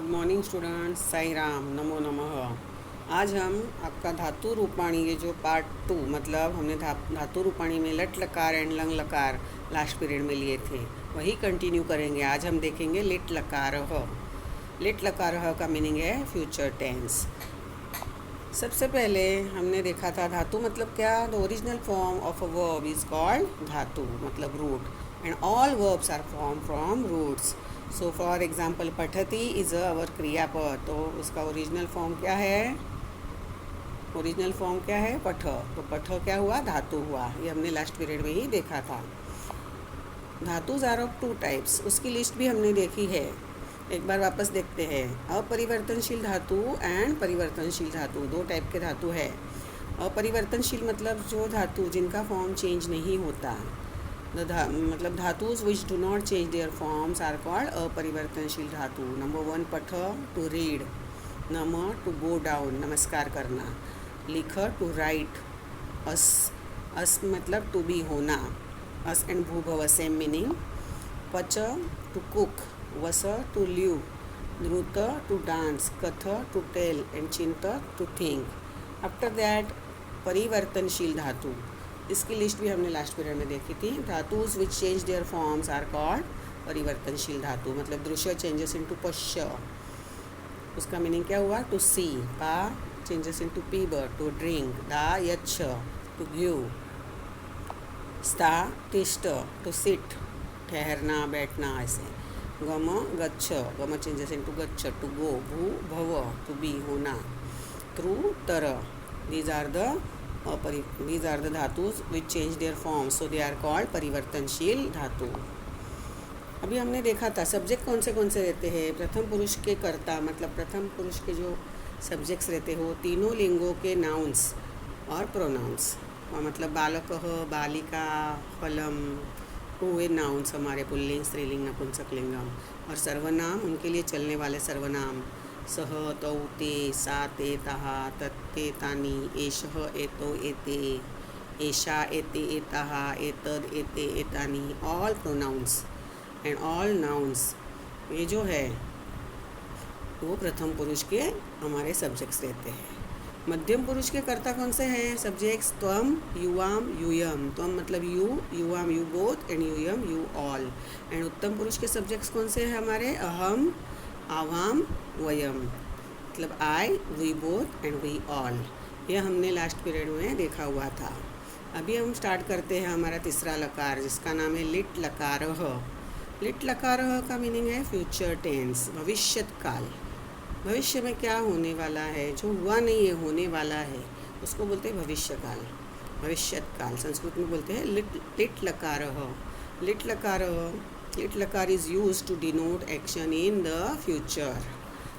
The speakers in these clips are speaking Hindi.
मॉर्निंग स्टूडेंट्स, साई राम, नमो नमः। आज हम आपका धातु रूपाणी, ये जो पार्ट 2, मतलब हमने धातु रूपाणी में लट लकार एंड लंग लकार लास्ट पीरियड में लिए थे, वही कंटिन्यू करेंगे। आज हम देखेंगे लिट लकारः। लिट लकारः का मीनिंग है फ्यूचर टेंस। सबसे पहले हमने देखा था धातु मतलब क्या। The original form of a verb is called धातु, मतलब root, and all verbs are form from roots. So for example पठती इज़ अवर क्रियापद, तो उसका ओरिजिनल फॉर्म क्या है? ओरिजिनल फॉर्म क्या है? पठ। तो पठ क्या हुआ? धातु हुआ। ये हमने लास्ट पीरियड में ही देखा था। धातुज आर ऑफ 2 टाइप्स, उसकी लिस्ट भी हमने देखी है। एक बार वापस देखते हैं। अपरिवर्तनशील धातु एंड परिवर्तनशील धातु, 2 टाइप के धातु है। अपरिवर्तनशील मतलब जो धातु जिनका फॉर्म चेंज नहीं होता, मतलब धातुज which do not change their forms are called अपरिवर्तनशील धातु। नंबर 1 पठ, टू रीड। नम, टू गो डाउन, नमस्कार करना। लिख, टू राइट। अस, अस मतलब टू बी, होना। अस एंड भूभव सेम मीनिंग। पच, टू कुक। वस, टू लिव। द्रुत, टू डांस। कथ, टू टेल, एंड चिंत, टू थिंक। आफ्टर दैट परिवर्तनशील धातु, इसकी लिस्ट भी हमने लास्ट पीरियड में देखी थी। धातुज which change their forms are called परिवर्तनशील धातु, मतलब दृश्य चेंजेस इनटू पश्य। उसका मीनिंग क्या हुआ? टू सी। पा चेंजेस इनटू पीबर, टू ड्रिंक। दा यच्छ, टू गिव। स्था तिष्ठ, टू सिट, ठहरना, बैठना, ऐसे। गम गच्छ, गम चेंजेस इनटू गच्छ, टू गो। भू भव, टू बी, होना। थ्रू तर, these are the धातुज which change their form, so they are called परिवर्तनशील धातु। अभी हमने देखा था सब्जेक्ट कौन से रहते हैं। प्रथम पुरुष के कर्ता, मतलब प्रथम पुरुष के जो सब्जेक्ट्स रहते हो, तीनों लिंगों के नाउन्स और प्रोनाउंस, मतलब बालकः, बालिका, फलम, हुए नाउन्स हमारे, पुल्लिंग, स्त्रीलिंग, नपुंसकलिंगम। और सर्वनाम, उनके लिए चलने वाले सर्वनाम, सह, तौ, ते, सा, ते, तः, तत्ते, तानि, एषः, एतौ, एते, एषा, एते, एताः, एतद्, एते, एतानि, all pronouns and all nouns, ये जो है वो प्रथम पुरुष के हमारे सब्जेक्ट्स रहते हैं। मध्यम पुरुष के कर्ता कौन से हैं सब्जेक्ट्स? त्वम, युवाम, यूयम। त्वम मतलब यू, युवाम यू बोथ, एंड यूयम यू ऑल। एंड उत्तम पुरुष के सब्जेक्ट्स कौन से हैं हमारे? अहम, आवाम, वयम, मतलब I, we both, and we all. यह हमने लास्ट पीरियड में देखा हुआ था। अभी हम स्टार्ट करते हैं हमारा तीसरा लकार, जिसका नाम है लिट लकारः। लिट लकारः का मीनिंग है फ्यूचर टेंस, भविष्यत काल। भविष्य में क्या होने वाला है, जो हुआ नहीं है, होने वाला है, उसको बोलते हैं भविष्य काल, भविष्यत काल। संस्कृत में बोलते हैं लिट लकारः। लिट लकारः, लिट लकार is use to denote action in the future.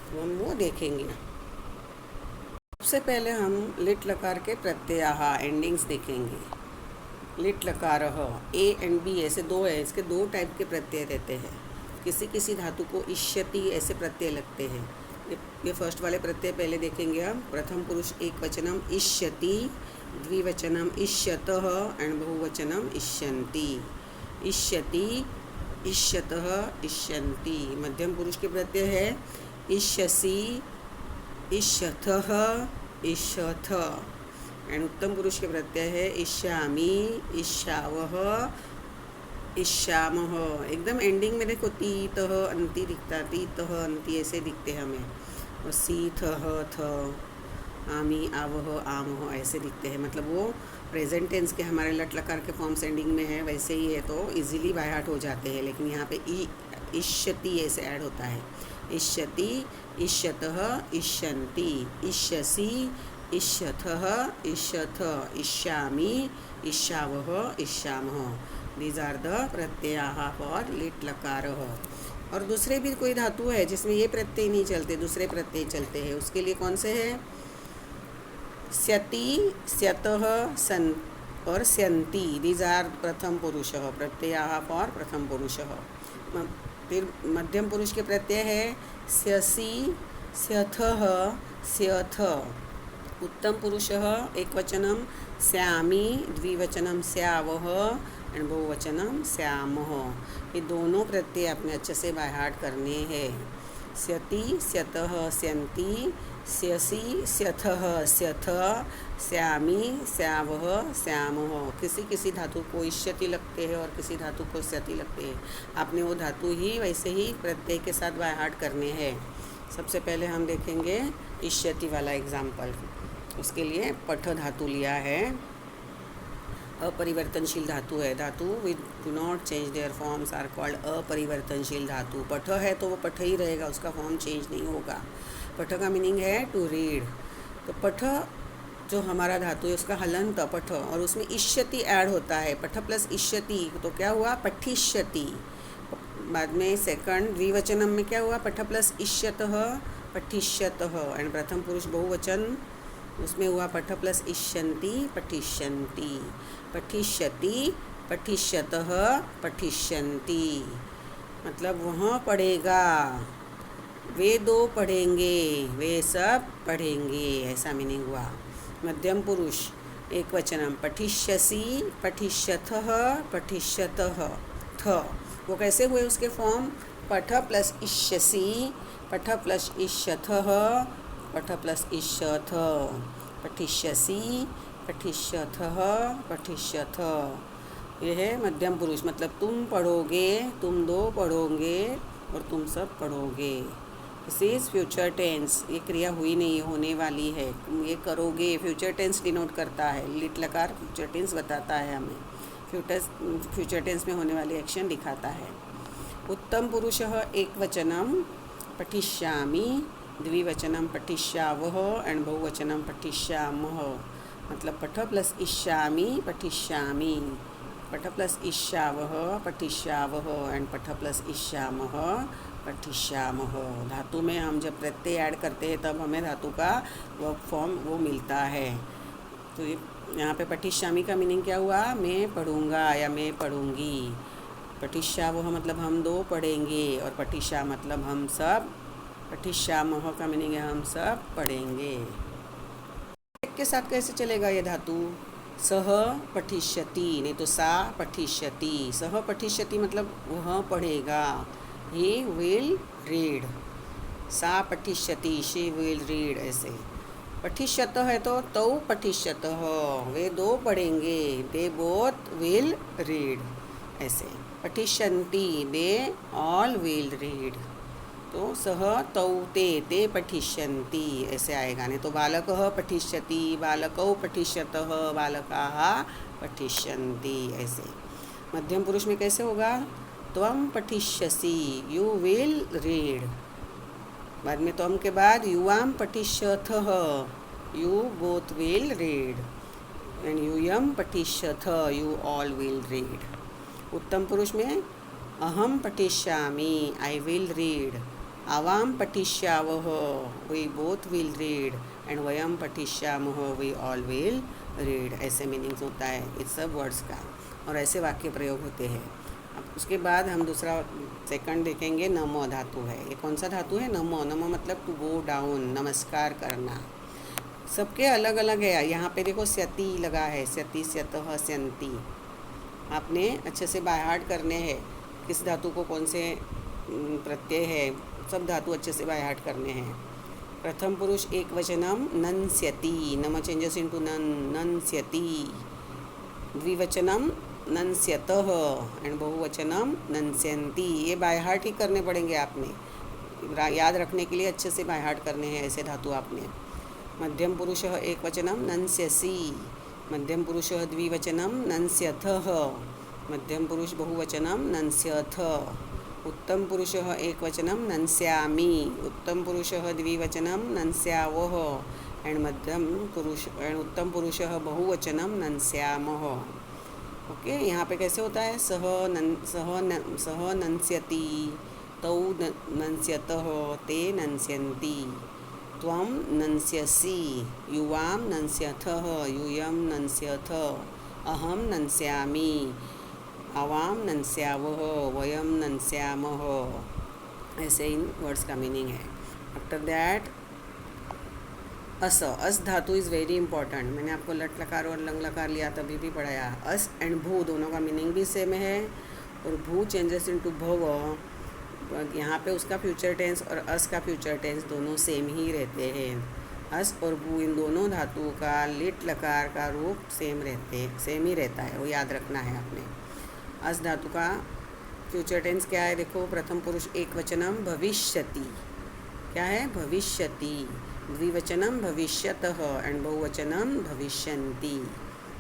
तो हम वो देखेंगे। सबसे पहले हम लिट लकार के प्रत्ययाः, एंडिंग्स देखेंगे। लिट लकारः, ए एंड बी ऐसे 2 है, इसके 2 टाइप के प्रत्यय रहते हैं। किसी किसी धातु को इष्यति ऐसे प्रत्यय लगते हैं। ये फर्स्ट वाले प्रत्यय पहले देखेंगे हम। प्रथम पुरुष एक वचनम इष्यति, द्विवचनम इष्यतः, एंड बहुवचनम इष्यन्ति। इष्यति, इष्यतः, इष्यन्ति। मध्यम पुरुष के प्रत्यय है इष्यसि, इष्यथः, इष्यथ। एंड उत्तम पुरुष के प्रत्यय है इष्यामि, इष्यावः, इष्यामः। एकदम एंडिंग में देखो तीतः अंति दिखता, तीतः अंति ऐसे दिखते हैं हमें। और सीथः, थ, आमी, आवह, आमह ऐसे दिखते हैं, मतलब वो प्रेजेंट टेंस के हमारे लट लकार के फॉर्म्स एंडिंग में है, वैसे ही है, तो इजीली बाय हार्ट हो जाते हैं। लेकिन यहाँ पे इष्यति ऐसे ऐड होता है। इष्यति, इष्यतः, इष्यन्ति, इष्यसि, इष्यथः, इष्यथ, इष्यामि, इष्यावः, इष्यामः। दीज आर द प्रत्ययाः फॉर लिट लकारः। और दूसरे भी कोई धातु है जिसमें ये प्रत्यय नहीं चलते, दूसरे प्रत्यय चलते हैं, उसके लिए कौन से हैं? स्यति, स्यतः, सन और स्यन्ति। दीज आर प्रथम पुरुषः, प्रत्ययाः फॉर प्रथम पुरुषः। फिर मध्यम पुरुष के प्रत्यय है स्यसि, स्यथः, स्यथ। उत्तम पुरुषः एक वचनम स्यामि, द्विवचनम स्यावः, एंड बहुवचनम श्यामः। ये दोनों प्रत्यय आपने अच्छे से बाय हार्ट करने हैं। स्यति स्यतः स्यन्ति स्यसि स्यथः स्यथ स्यामि स्यावः स्यामः। किसी किसी धातु को इष्यति लगते हैं और किसी धातु को स्यति लगते हैं। आपने वो धातु ही वैसे ही प्रत्यय के साथ बाय हार्ट करने हैं। सबसे पहले हम देखेंगे इष्यति वाला एग्जाम्पल। उसके लिए पठ धातु लिया है। अपरिवर्तनशील धातु है। धातु which do not change their forms are called अपरिवर्तनशील धातु। पठ है तो वो पठ ही रहेगा, उसका फॉर्म चेंज नहीं होगा। पठ का मीनिंग है टू रीड। तो पठ जो हमारा धातु है उसका हलंत पठ, और उसमें इष्यति ऐड होता है। पठ प्लस इष्यति तो क्या हुआ? पठिष्यति। बाद में सेकंड द्विवचनम में क्या हुआ? पठ प्लस इष्यतः पठिष्यतः। एंड प्रथम पुरुष बहुवचन उसमें हुआ पठ प्लस इष्यन्ति पठिष्यन्ति। पठिष्यति पठिष्यतः पठिष्यन्ति, मतलब वह पढ़ेगा, वे दो पढ़ेंगे, वे सब पढ़ेंगे, ऐसा मीनिंग हुआ। मध्यम पुरुष एक वचनम पठिष्यसि पठिष्यथः पठिष्यतः थ। वो कैसे हुए उसके फॉर्म? पठ प्लस इष्यसि पठ प्लस इष्यथः पठ प्लस इष्यथ। पठिष्यसि पठिष्यथः पठिष्यथ। यह है मध्यम पुरुष, मतलब तुम पढ़ोगे, तुम दो पढ़ोगे और तुम सब पढ़ोगे। This is future tense. ये क्रिया हुई नहीं, होने वाली है। तुम ये करोगे, फ्यूचर टेंस डिनोट करता है। लिट लकार फ्यूचर टेंस बताता है हमें। फ्यूचर टेंस में होने वाली एक्शन दिखाता है। उत्तम पुरुषः एक वचनम पठिष्यामि, द्विवचनम पठिष्यावः एंड बहुवचनम पठिष्यामः। मतलब पठ प्लस इष्यामि पठिष्यामि, पठ प्लस इष्यावः पठिष्यावः एंड पठ प्लस इष्यामः पठिष्यामः। धातु में हम जब प्रत्यय ऐड करते हैं तब हमें धातु का वर्ब फॉर्म वो मिलता है। तो यहाँ पे पठिष्यामि का मीनिंग क्या हुआ? मैं पढ़ूँगा या मैं पढ़ूँगी। पठिष्यावः मतलब हम दो पढ़ेंगे, और पठिष्या मतलब हम सब। पठिष्यामः का मीनिंग है हम सब पढ़ेंगे। एक के साथ कैसे चलेगा ये धातु? सह पठिष्यति, नहीं तो सा पठिष्यति। सह पठिष्यति मतलब वह पढ़ेगा, ही विल रीड। सा पठिष्यति, शी विल रीड, ऐसे। पठिष्यतः है तो तौ पठिष्यतः, वे दो पढ़ेंगे, दे बोथ विल रीड, ऐसे। पठिष्यन्ति, दे ऑल विल रीड। तो सह तौ ते पठिष्यन्ति, ऐसे आएगा। नहीं तो बालकः पठिष्यति, बालकौ पठिष्यतः, बालकाः पठिष्यन्ति, ऐसे। मध्यम पुरुष में कैसे होगा? त्वं पठिष्यसि, यू विल रीड। बाद में त्वं के बाद युवां पठिष्यथः, you both will read. And यूयं पठिष्यथ, यू ऑल विल रीड। उत्तम पुरुष में अहम पठिष्यामि, आई विल रीड। आवाम पठिष्यावः, we both will read. And वयम पठिष्यामः, वी ऑल विल रीड, ऐसे मीनिंग्स होता है इस सब वर्ड्स का, और ऐसे वाक्य प्रयोग होते हैं। अब उसके बाद हम दूसरा सेकंड देखेंगे। नमो धातु है। ये कौन सा धातु है? नमो। नमो मतलब टू गो डाउन, नमस्कार करना। सबके अलग अलग है। यहाँ पे देखो स्यति लगा है, स्यति स्यतः स्यन्ति। आपने अच्छे से बाय हार्ट करने हैं किस धातु को कौन से प्रत्यय है, सब धातु अच्छे से बाय हार्ट करने हैं। प्रथम पुरुष एक वचनम नन्स्यति, नम चेंजेस इनटू नन, नन्स्यति। द्विवचनम नन्स्यतः एंड बहुवचनम नन्स्यन्ति। ये बाय हार्ट ही करने पड़ेंगे आपने, याद रखने के लिए अच्छे से बाय हार्ट करने हैं ऐसे धातु आपने। मध्यम पुरुषः एक वचनम नन्स्यसि, मध्यम पुरुषः द्विवचनम नन्स्यथः, मध्यम पुरुष बहुवचनम नन्स्यथ। उत्तम पुरुषः एक वचनम नन्स्यामि, उत्तम पुरुषः द्विवचनम नन्स्यावः एंड मध्यम पुरुष एंड उत्तम पुरुषः बहुवचनम नन्स्यामः। ओके, यहाँ पे कैसे होता है? सह नन्स्यति, तौ नन्स्यतः, ते नन्स्यन्ति। त्वं नन्स्यसि, युवां नन्स्यथः, यूयं नन्स्यथ। अहं नन्स्यामि, आवां नन्स्यावः, वयं नन्स्यामः। ऐसे इन वर्ड्स का मीनिंग है। आफ्टर दैट अस धातु इज़ वेरी इंपॉर्टेंट। मैंने आपको लट लकार और लंग लकार लिया तभी भी पढ़ाया। अस एंड भू दोनों का मीनिंग भी सेम है, और भू चेंजेस इनटू भव यहाँ पे उसका फ्यूचर टेंस और अस का फ्यूचर टेंस दोनों सेम ही रहते हैं। अस और बू इन दोनों धातुओं का लिट लकार का रूप सेम ही रहता है, वो याद रखना है आपने। अस धातु का फ्यूचर टेंस क्या है, देखो, प्रथम पुरुष एक वचनम भविष्यति, क्या है, भविष्यति। द्विवचनम भविष्यतः एंड बहुवचनम भविष्यन्ति।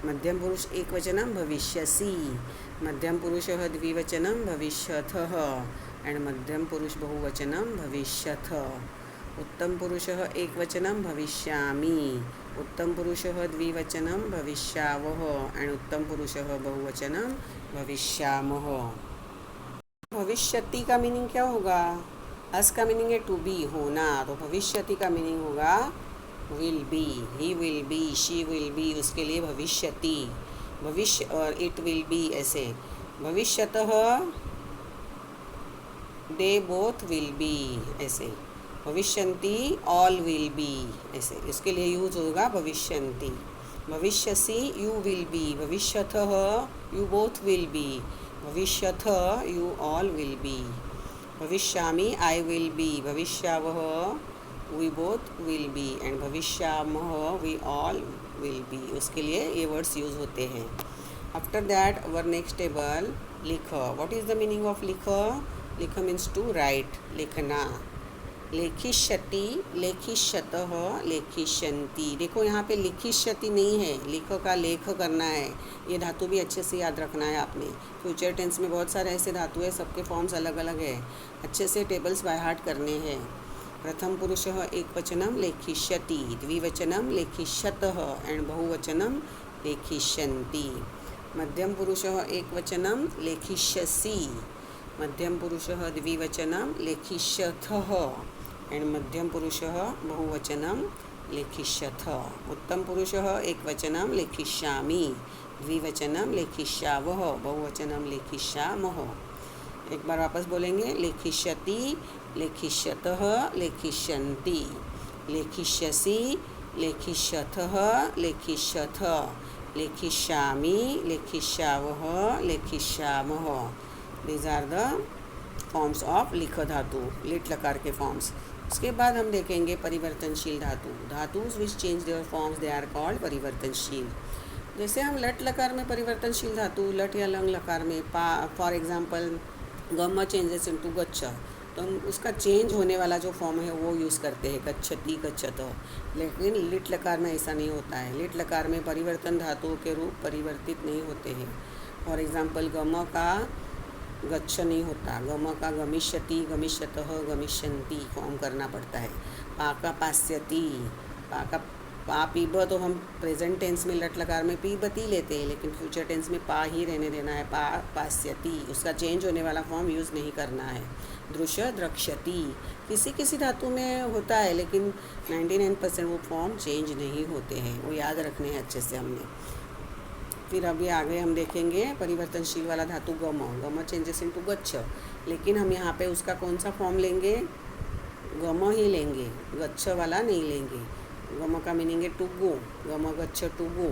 मध्यम पुरुष एक वचनम भविष्यसि, मध्यम पुरुषः द्विवचनम भविष्यथः एंड मध्यम पुरुष बहुवचनम भविष्यथ। उत्तम पुरुषः एक वचनम भविष्यामि, उत्तम पुरुषः द्विवचनम भविष्यावः एंड उत्तम पुरुषः बहुवचनम भविष्यामः। भविष्यति का मीनिंग क्या होगा, अस का मीनिंग है टू बी, होना, तो भविष्यति का मीनिंग होगा will be, he will be, she will be, उसके लिए भविष्यति, भविष्य और इट विल बी, ऐसे। भविष्यतः दे बोथ विल बी, ऐसे। भविष्यन्ति ऑल विल बी, ऐसे, इसके लिए यूज होगा भविष्यन्ति। भविष्यसि यू विल बी, भविष्यतः यू बोथ विल बी, भविष्यथ यू ऑल विल बी। भविष्यामि आई विल बी, भविष्यावः we both will be and भविष्यामः वी ऑल विल बी, उसके लिए ये वर्ड्स यूज होते हैं। After that our next table, लिख। What is the meaning of लिख? लिख मीन्स टू राइट, लिखना। लेखिष्यति, लेखिष्यतः, लेखिष्यन्ति। देखो यहाँ पे लिखिष्यति नहीं है, लिख का लेख करना है, ये धातु भी अच्छे से याद रखना है आपने। फ्यूचर टेंस में बहुत सारे ऐसे धातु है, सबके फॉर्म्स अलग अलग है, अच्छे से टेबल्स बाय हार्ट करने हैं। प्रथम पुरुषः एक वचनम लेखिष्यति, द्विवचनम लेखिष्यतः एंड बहुवचनम लेखिष्यन्ति। मध्यम पुरुषः एक वचनम लेखिष्यसि, मध्यम पुरुषः द्विवचनम लेखिष्यथः एंड मध्यम पुरुषः बहुवचनम लेखिष्यथ। उत्तम पुरुषः एक वचनम लेखिष्यामि, द्विवचनम लेखिष्यावः, बहुवचनम लेखिष्यामः। एक बार वापस बोलेंगे, लेखिष्यति, लेखिष्यतः, लेखिष्यन्ति, लेखिष्यसि, लेखिष्यथः, लेखिष्यथ, लेखिष्यामि, लेखिष्यावः, लेखिष्यामः। These are the forms of लिख धातु, लिट लकार के फॉर्म्स। उसके बाद हम देखेंगे परिवर्तनशील धातु। धातुज which change their forms they are called परिवर्तनशील। जैसे हम लट लकार में परिवर्तनशील धातु, लट या लंग लकार में, फॉर एग्जाम्पल गम चेंजेस इनटू गच्छ, तो हम उसका चेंज होने वाला जो फॉर्म है वो यूज़ करते हैं, गच्छति, गच्छत। लेकिन लिट लकार में ऐसा नहीं होता है, लिट लकार में परिवर्तन धातुओं के रूप परिवर्तित नहीं होते हैं। फॉर एग्जाम्पल गम का गच्छ नहीं होता, गम का गमिष्यति, गमिष्यतः, गमिष्यन्ति फॉर्म करना पड़ता है। पा का पास्यति, पा का पा पीब, तो हम प्रेजेंट टेंस में लट लकार में पीबती लेते हैं, लेकिन फ्यूचर टेंस में पा ही रहने देना है, पा पास्यति, उसका चेंज होने वाला फॉर्म यूज़ नहीं करना है। दृश्य, द्रक्ष्यति, किसी किसी धातु में होता है, लेकिन 99% वो फॉर्म चेंज नहीं होते हैं, वो याद रखने हैं अच्छे से हमने। फिर अभी आगे हम देखेंगे परिवर्तनशील वाला धातु गम, गम चेंजेस इनटू गच्छ, लेकिन हम यहाँ पे उसका कौन सा फॉर्म लेंगे, गम ही लेंगे, गच्छ वाला नहीं लेंगे। गम का मीनिंग है टू गो, गम गच्छ टू गो।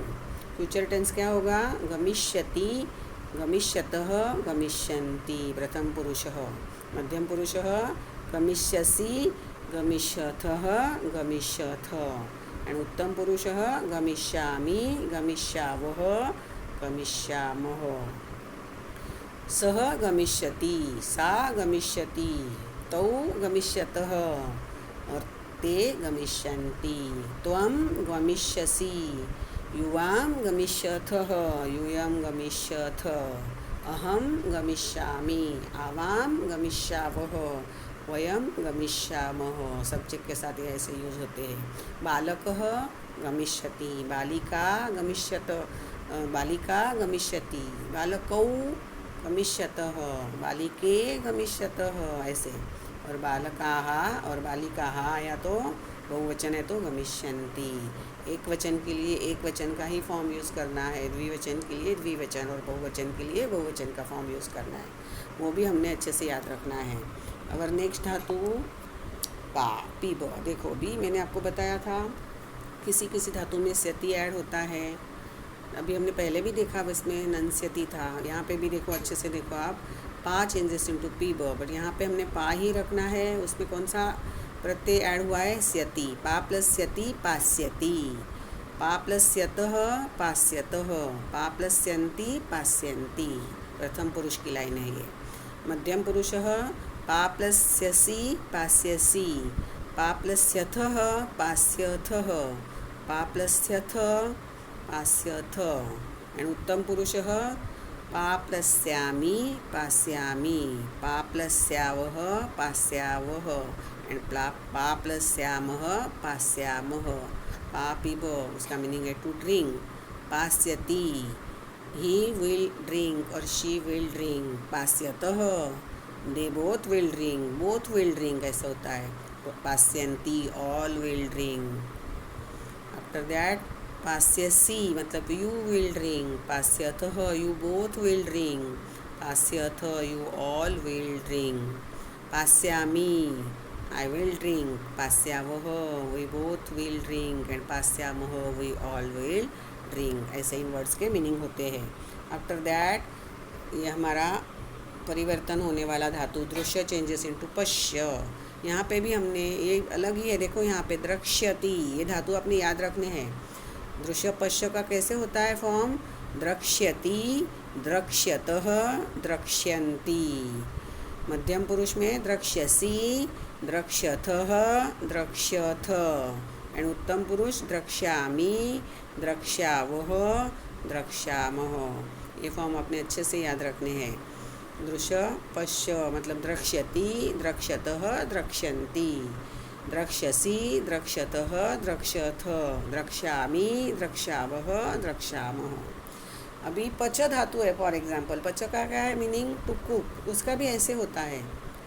फ्यूचर टेंस क्या होगा, गमिष्यति, गमिष्यतः, गमिष्यन्ति प्रथम पुरुषः। मध्यम पुरुषः गमिष्यसि, गमिष्यथः, गमिष्यथ एंड उत्तम पुरुषः गमिष्यामि, गमिष्यावः, गमिष्यामः। सः गमिष्यति, सा गमिष्यति, तौ गमिष्यतः और ते गमिष्यन्ति। त्वं गमिष्यसि, युवां गमिष्यथः, यूयं गमिष्यथ, अहं गमिष्यामि, आवां गमिष्यावः, वयं गमिष्यामः। सब्जेक्ट के साथ ये ऐसे यूज होते हैं। बालकः गमिष्यति, बालिका गमिष्यत, बालिका गमिष्यति, बालकौ गमिष्यतः, बालिके गमिष्यतः, ऐसे। और बालकाः और बालिकाः या तो बहुवचन है तो गमिष्यन्ति। एक वचन के लिए एक वचन का ही फॉर्म यूज़ करना है, द्विवचन के लिए द्विवचन और बहुवचन के लिए बहुवचन का फॉर्म यूज़ करना है, वो भी हमने अच्छे से याद रखना है। अगर नेक्स्ट धातु पा, पी ब, देखो बी मैंने आपको बताया था किसी किसी धातु में स्यति ऐड होता है, अभी हमने पहले भी देखा, बस में नंस्यति था, यहाँ पे भी देखो अच्छे से देखो आप, पा चेंजेस इनटू पी ब, बट यहाँ पे हमने पा ही रखना है। उसमें कौन सा प्रत्यय ऐड हुआ है? स्यति। पा प्लस स्यति पास्यति, पा प्लस स्यतः पास्यतः, पा प्लस स्यन्ति पास्यन्ति। प्रथम पुरुष की लाइन है ये। मध्यम पुरुषः पा प्लस स्यसि पास्यसि, पा प्लस स्यथः पास्यथः, पा प्लस स्यथ पास्यथ। एंड उत्तम पुरुषः पा प्लस स्यामि पास्यामि, पा प्लस स्यावः पास्यावः, एंड पा प्लस स्यामः पास्यामः। पा पीब, उसका मीनिंग है टू ड्रिंक। पास्यति, ही विल ड्रिंक और शी विल ड्रिंक। पास्यतः, they both will drink, both will drink ऐसा होता है। पास्यन्ति, all will drink. After that पास्यसि मतलब यू विल ड्रिंक, पास्यथः यू बोथ विल ड्रिंक, पास्यथ यू ऑल विल ड्रिंक। पास्यामि आई विल ड्रिंक, पास्यावः we both will drink, and पास्यामः we all will drink. ऐसे इन वर्ड्स के मीनिंग होते हैं। आफ्टर दैट ये हमारा परिवर्तन होने वाला धातु दृश्य चेंजेस इनटू पश्य। यहाँ पे भी हमने ये अलग ही है, देखो यहाँ पे द्रक्ष्यति, ये धातु आपने याद रखने हैं। दृश्य पश्य का कैसे होता है फॉर्म? द्रक्ष्यति, द्रक्ष्यतः, द्रक्ष्यन्ति। मध्यम पुरुष में द्रक्ष्यसि, द्रक्ष्यथः, द्रक्ष्यथ। एंड उत्तम पुरुष द्रक्ष्यामि, द्रक्ष्यावः, द्रक्ष्यामः। ये फॉर्म आपने अच्छे से याद रखने हैं। दृश्य पश्य मतलब द्रक्ष्यति, द्रक्ष्यतः, द्रक्ष्यन्ति, द्रक्ष्यसि, द्रक्ष्यतः, द्रक्ष्यथ, द्रक्ष्यामि, द्रक्ष्यावः, द्रक्ष्यामः। अभी पच धातु है, फॉर एग्जाम्पल पच का क्या है मीनिंग? टू कुक, उसका भी ऐसे होता है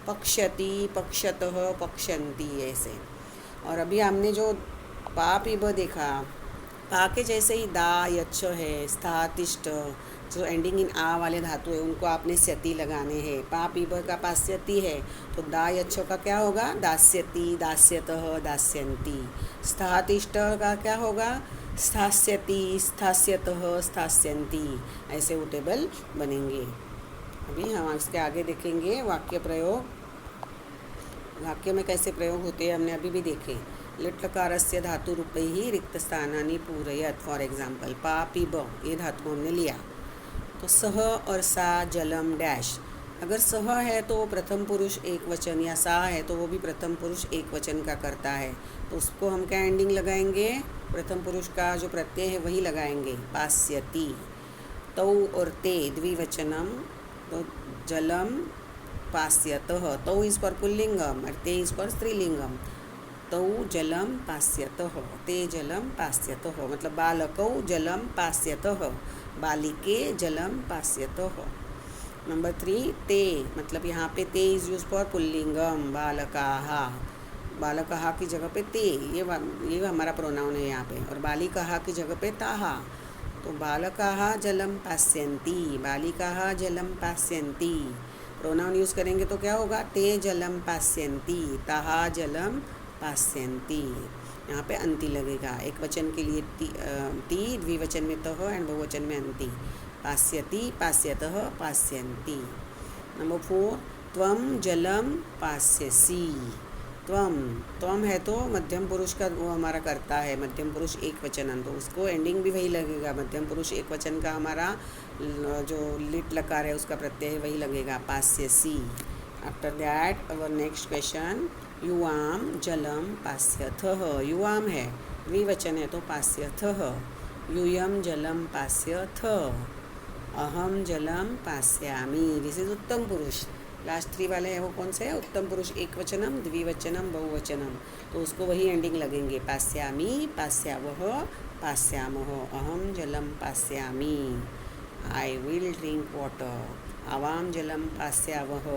पक्ष्यति, पक्ष्यतः, पक्ष्यन्ति ऐसे। और अभी हमने जो पा पीब देखा, पा के जैसे ही दा यच्छ है, स्था तिष्ठ, जो एंडिंग इन आ वाले धातु है उनको आपने स्यति लगाने हैं। पा पीब का पास्यति है तो दा यच्छ का क्या होगा? दास्यति, दास्यतः, दास्यन्ति। स्था तिष्ठ का क्या होगा? स्थास्यति, स्थास्यतः, स्थास्यन्ति। ऐसे वो टेबल बनेंगे। अभी हम इसके आगे देखेंगे वाक्य प्रयोग। वाक्य में कैसे प्रयोग होते हैं हमने अभी भी देखे। लिट् लकारस्य धातुरूपैः रिक्तस्थानानि पूरयत्। फॉर एग्जाम्पल पा पीब ये धातु हमने लिया तो सह और सा जलम डैश। अगर सह है तो प्रथम पुरुष एक वचन, या सा है तो वो भी प्रथम पुरुष एक वचन का करता है, तो उसको हम क्या एंडिंग लगाएंगे? प्रथम पुरुष का जो प्रत्यय है वही लगाएंगे। पास्यति। तौ और ते द्विवचनम, तो जलम पास्यतः। तौ इज फॉर पुल्लिंगम और ते इज फॉर स्त्रीलिंगम। तौ जलम पास्यतः, ते जलम पास्यतः मतलब बालकौ जलम पास्यतः, बालिके जलम पास्यतः। नंबर 3 ते मतलब यहाँ पे ते इज यूज फॉर पुल्लिंगम, बालकाः। बालकाः की जगह पे ते, ये हमारा प्रोनाउन है यहाँ पे। और बालिकाः की जगह पे ताः, तो बालकाः जलम पास्यन्ति, बालिकाः जलम पास्यन्ति। प्रोनाउन यूज़ करेंगे तो क्या होगा? ते जलम पास्यन्ति, ताः जलम पास्यन्ति। यहाँ पे अंति लगेगा। एक वचन के लिए ती, द्विवचन में तह एंड बहुवचन में अंति। पास्यति, पास्यतः, पास्यन्ति। नंबर 4 त्वं जलम पास्यसि। त्वं है तो मध्यम पुरुष का वो हमारा करता है, मध्यम पुरुष एक वचन, तो उसको एंडिंग भी वही लगेगा। मध्यम पुरुष एक वचन का हमारा जो लिट लकार है उसका प्रत्यय वही लगेगा, पास्यसि। After that our next question, युवाम जलम पास्यथः। युवाम है, द्विवचन है तो पास्यथः। यूयम जलम पास्यथ, अहम जलम पास्यामि। दिस इज उत्तम पुरुष। लास्ट 3 वाले हैं वो कौन से है? उत्तम पुरुष एक वचनम, द्विवचनम, बहुवचनम, तो उसको वही एंडिंग लगेंगे। पास्यामि, पास्यावः, पास्यामः, अहम जलम पास्यामि, आई विल ड्रिंक वाटर, आवाम जलम पास्यावः,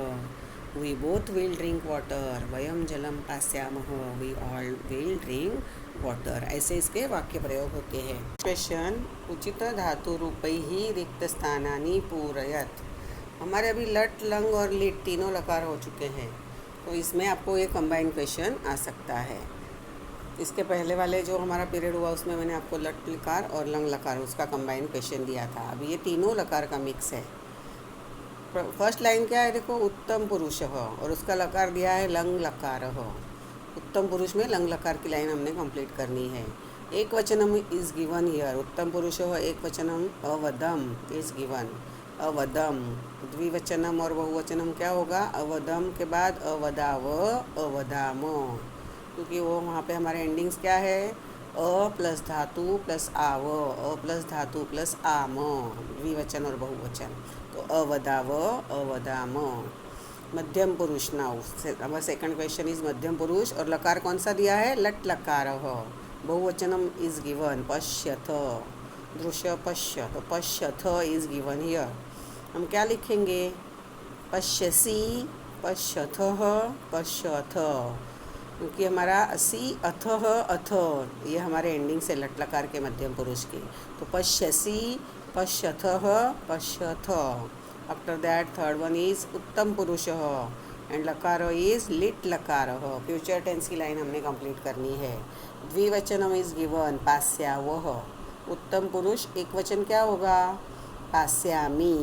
we both will drink water, वयम जलम पास्यामः, we all will drink water. ऐसे इसके वाक्य प्रयोग होते हैं। क्वेश्चन, उचित धातु रूपैः रिक्त स्थानानि पूरयत्। हमारे अभी लट, लंग और लिट तीनों लकार हो चुके हैं, तो इसमें आपको एक कंबाइन क्वेश्चन आ सकता है। इसके पहले वाले जो हमारा पीरियड हुआ उसमें मैंने आपको लट लकार और लंग लकार उसका कंबाइन क्वेश्चन दिया था। अभी ये तीनों लकार का मिक्स है। फर्स्ट लाइन क्या है देखो, उत्तम पुरुष और उसका लकार दिया है लंग लकार। उत्तम पुरुष में लंग लकार की लाइन हमने कंप्लीट करनी है। एक वचनम इज गिवन हियर, उत्तम पुरुष एक वचनम अवदम इज गिवन, अवदम। द्विवचनम और बहुवचनम क्या होगा, अवदम के बाद अवदाव अवदाम, क्योंकि वो वहाँ पे हमारे एंडिंग्स क्या है, अ प्लस धातु प्लस आव, अ प्लस धातु प्लस आम, द्विवचन और बहुवचन, तो अवदाव अवदाम। मध्यम पुरुष नाउ, हमारा सेकंड क्वेश्चन इज मध्यम पुरुष और लकार कौन सा दिया है, लट लकार। बहुवचनम इज गिवन पश्यथ, दृश्य पश्य, तो पश्यथ इज गिवन हियर। हम क्या लिखेंगे, पश्यसी पश्यथः पश्यथ, क्योंकि हमारा असी अथः अथ ये हमारे एंडिंग से लट लकार के मध्यम पुरुष के, तो पश्यसी पश्यथः पश्यथ। After that third one is उत्तम पुरुष एंड लकार इज लिट लकार। फ्यूचर टेंस की लाइन हमने कंप्लीट करनी है। द्विवचनम इज गिवन पास्यावह, उत्तम पुरुष एक वचन क्या होगा, पास्यामी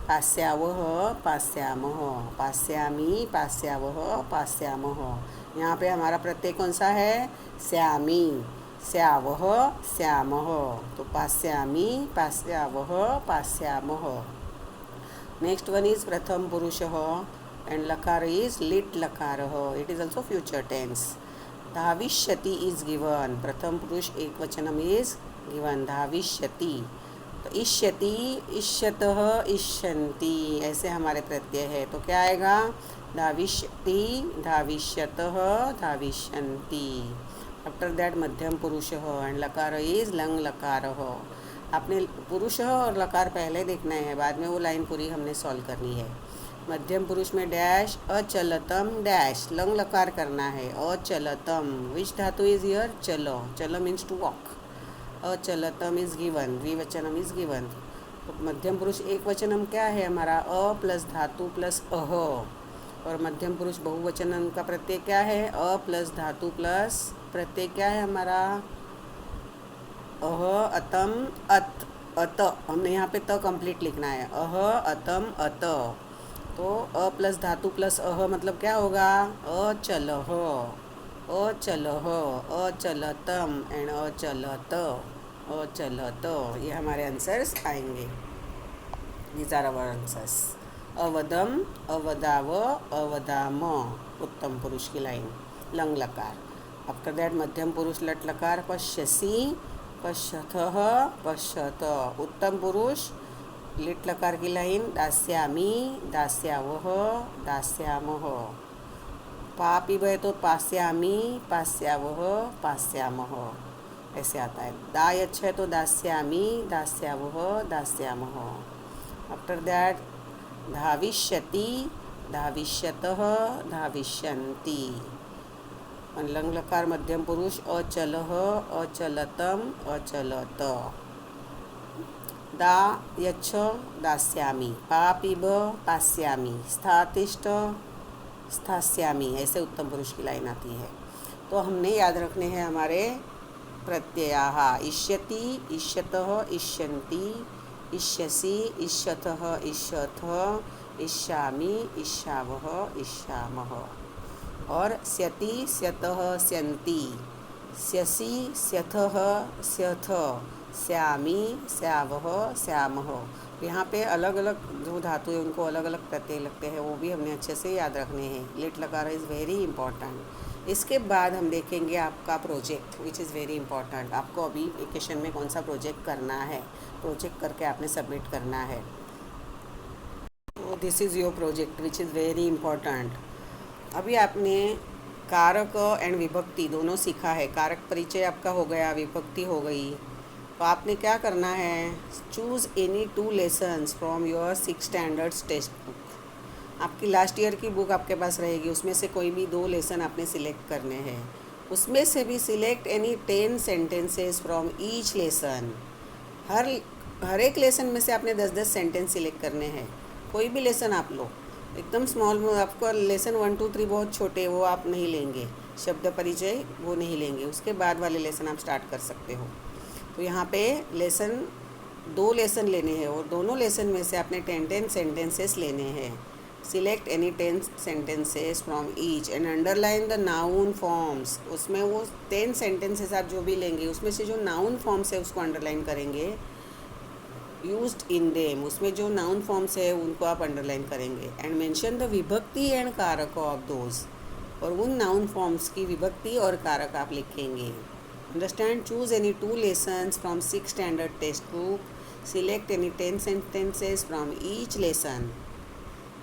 पास्यावह पास्यामः, पास्यामी पास्यावह पास्यामः। यहाँ पे हमारा प्रत्यय कौन सा है, श्यामी श्यावह श्यामः, तो पास्यामी पास्यावह पास्यामः। नेक्स्ट वन इज प्रथम पुरुष एंड लकार इज लिट लकार, it is also future tense. धाविष्यति इज गिवन, प्रथम पुरुष एक वचनम इज गिवन धाविष्यति, तो इष्यति इष्यतः इष्यन्ति ऐसे हमारे प्रत्यय है, तो क्या आएगा, धाविष्यति धाविष्यतः धाविष्यन्ति। आफ्टर दैट मध्यम पुरुष एंड लकार इज लंग लकार। आपने पुरुष और लकार पहले देखना है, बाद में वो लाइन पूरी हमने सॉल्व करनी है। मध्यम पुरुष में डैश अचलतम डैश लंग लकार करना है, अचलतम। विच धातु इज हियर, चलो, चलो मीन्स टू वॉक। अचलतम इज गिवन, द्विवचनम इज गिवन, तो मध्यम पुरुष एक वचनम क्या है हमारा, अ प्लस धातु प्लस अह, और मध्यम पुरुष बहुवचन का प्रत्यय क्या है, अ प्लस धातु प्लस प्रत्यय क्या है हमारा, अह अतम अत, अत। हमने यहाँ पे त कंप्लीट लिखना है, अह अतम अत, तो अ प्लस धातु प्लस अह मतलब क्या होगा, अचलह अचलह अचलतम एंड अचलत अचलत, ये हमारे आंसर्स आएंगे। These are our answers. अवदम अवदाव अवदाम, उत्तम पुरुष की लाइन लंग लकार। आफ्टर दैट मध्यम पुरुष लट लकार, पश्यसी पश्यथः पश्यत। उत्तम पुरुष लिट लकार की लाइन, दास्यामी दास्यावह दास्यामः। पापी है तो पास्यामी पास्यावह पास्यामः ऐसे आता है। दाय अच्छा है तो दास्यामी दास्यावह दास्यामः। आफ्टर दैट धाविष्यति धाविष्यतः धाविष्यन्ति। लंग लकार मध्यम पुरुष, अचलः अचलतम अचलत। दा यच्छ दास्यामी, पापिब पास्यामी, स्थातिष्ठ स्थास्यामी, ऐसे उत्तम पुरुष की लाइन आती है। तो हमने याद रखने हैं हमारे प्रत्ययाः, इष्यति इष्यतः इष्यन्ति, इष्यसि इष्यतः इष्यथः, इष्यामि इष्यावः इष्यामः, और स्यति स्यतः स्यन्ति, स्यसि स्यथः स्यथ, श्यामी श्यावः श्यामः। यहाँ पे अलग अलग जो धातु है उनको अलग अलग प्रत्यय लगते हैं, वो भी हमने अच्छे से याद रखने हैं। लिट लकार इज़ वेरी इंपॉर्टेंट। इसके बाद हम देखेंगे आपका project which is very important. आपको अभी वेकेशन में कौन सा प्रोजेक्ट करना है, प्रोजेक्ट करके आपने सबमिट करना है। तो this is your project which is very important. अभी आपने कारक एंड विभक्ति दोनों सीखा है। कारक परिचय आपका हो गया, विभक्ति हो गई। तो आपने क्या करना है, choose any 2 lessons from your 6 standards text book. आपकी लास्ट ईयर की बुक आपके पास रहेगी, उसमें से कोई भी 2 लेसन आपने सिलेक्ट करने हैं। उसमें से भी select any 10 sentences from each lesson. हर एक लेसन में से आपने 10-10 सेंटेंस सिलेक्ट करने हैं। कोई भी लेसन आप लो, एकदम स्मॉल, आपको लेसन 1, 2, 3 बहुत छोटे, वो आप नहीं लेंगे। शब्द परिचय वो नहीं लेंगे, उसके बाद वाले लेसन आप स्टार्ट कर सकते हो। तो यहाँ पे लेसन दो लेसन लेने हैं और दोनों लेसन में से आपने 10 सेंटेंसेस लेने हैं। Select any 10 sentences from each and underline the noun forms. उसमें वो 10 सेंटेंसेस आप जो भी लेंगे उसमें से जो नाउन फॉर्म्स है उसको अंडरलाइन करेंगे। यूज्ड इन देम, उसमें जो नाउन फॉर्म्स है उनको आप अंडरलाइन करेंगे। एंड मेंशन द विभक्ति एंड कारक ऑफ दोज, और उन नाउन फॉर्म्स की विभक्ति और कारक आप लिखेंगे। Understand, choose any 2 lessons from 6 standard text book, select any 10 sentences from each lesson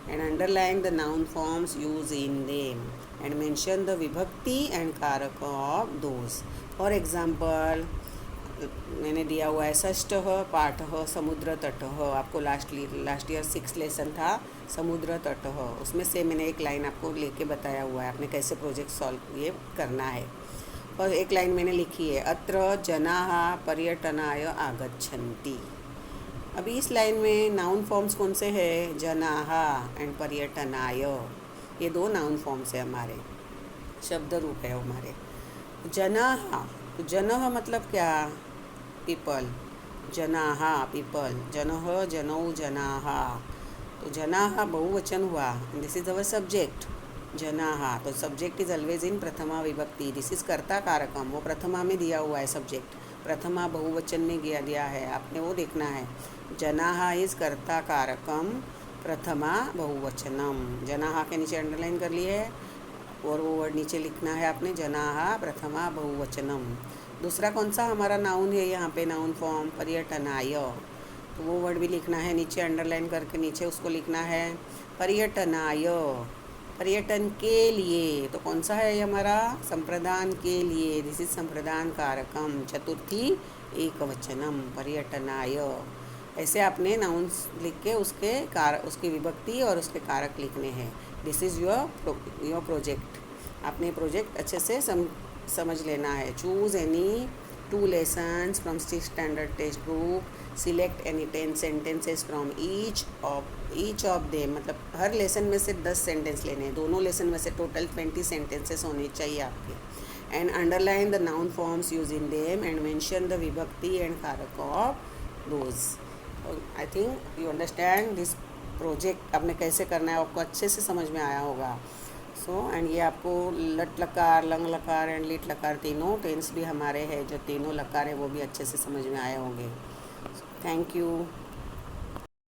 and underline the noun forms used in them and mention the vibhakti and karak of those. For example, मैंने दिया हुआ है षष्ठः पाठः समुद्र तटः। आपको लास्ट ईयर 6 लेसन था समुद्र तटः, उसमें से मैंने एक लाइन आपको लेके बताया हुआ है आपने कैसे प्रोजेक्ट सॉल्व ये करना है। और एक लाइन मैंने लिखी है अत्र जनाः पर्यटनाय आगच्छन्ति। अभी इस लाइन में नाउन फॉर्म्स कौन से हैं? जनाः एंड पर्यटनाय, ये 2 नाउन फॉर्म्स है हमारे, शब्द रूप है हमारे। जनाः, तो जनः मतलब क्या? पीपल, जनाः पीपल, जनः जनौ जनाः, तो जनाः बहुवचन हुआ, दिस इज अवर सब्जेक्ट जनाः। तो सब्जेक्ट इज ऑलवेज इन प्रथमा विभक्ति, दिस इज कर्ता कारकम, वो प्रथमा में दिया हुआ है सब्जेक्ट, प्रथमा बहुवचन में दिया है, आपने वो देखना है। जनाः इज कर्ता कारकम प्रथमा बहुवचनम, जनाः के नीचे अंडरलाइन कर लिए है और वो वर्ड नीचे लिखना है आपने, जनाः प्रथमा बहुवचनम। दूसरा कौन सा हमारा नाउन है यहाँ पे, नाउन फॉर्म पर्यटनाय, तो वो वर्ड भी लिखना है नीचे अंडरलाइन करके, नीचे उसको लिखना है पर्यटनाय, पर्यटन के लिए। तो कौन सा है हमारा? संप्रदान के लिए, दिस इज संप्रदान कारकम। चतुर्थी एकवचनम पर्यटनाय। ऐसे आपने नाउन्स लिख के उसकी विभक्ति और उसके कारक लिखने हैं। This is your project. आपने प्रोजेक्ट अच्छे से समझ लेना है। Choose any 2 lessons from 6 standard text book, select any 10 sentences from each of them, मतलब हर लेसन में से 10 सेंटेंस लेने हैं, दोनों लेसन में से टोटल 20 सेंटेंसेस होने चाहिए आपके। And underline the noun forms use in them and mention the विभक्ति एंड कारक of those. I think you understand this project. आपने कैसे करना है आपको अच्छे से समझ में आया होगा। एंड ये आपको लट लकार, लंग लकार एंड लिट लकार तीनों टेंस भी हमारे हैं, जो तीनों लकार है वो भी अच्छे से समझ में आए होंगे। Thank you.